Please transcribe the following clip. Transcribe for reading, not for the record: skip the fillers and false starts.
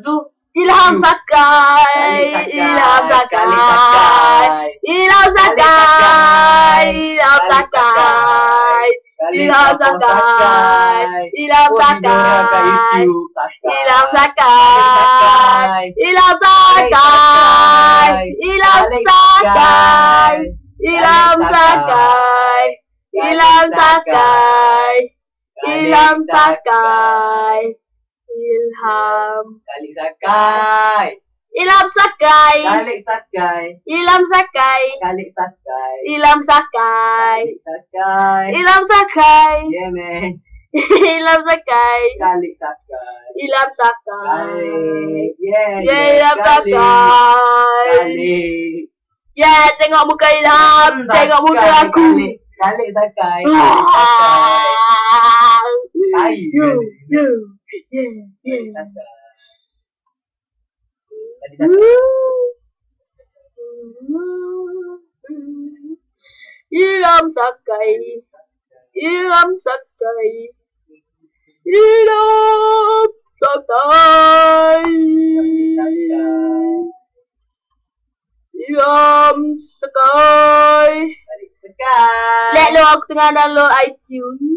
tu Ilham Sakai, Ilham Sakai, Ilham Sakai, Ilham Sakai, Ilham Sakai, Ilham Sakai, Ilham Sakai, Ilham Sakai, Ilham Sakai, Ilham Sakai, Ilham Sakai, Ilham Sakai, Ilham Kalik Sakai, Ilham Sakai, Kalik Sakai, Ilham Sakai, Kalik Sakai, Ilham Sakai, Kalik Sakai. Ilham Sakai, Yeah man, Ilham Sakai, Kalik Sakai, Ilham Sakai, Kalik, yeah, Ilham Kalik, Sakai. Kalik. Yeah, tengok muka Ilham, tengok muka aku. Kalik Sakai, Kalik Sakai. Tai, Yeah. Kalik Sakai. Kalik Sakai. Ilham Sakai, Ilham Sakai, Ilham Sakai, Ilham Sakai. Kalik Sakai. Let lo aku tengah download iTunes.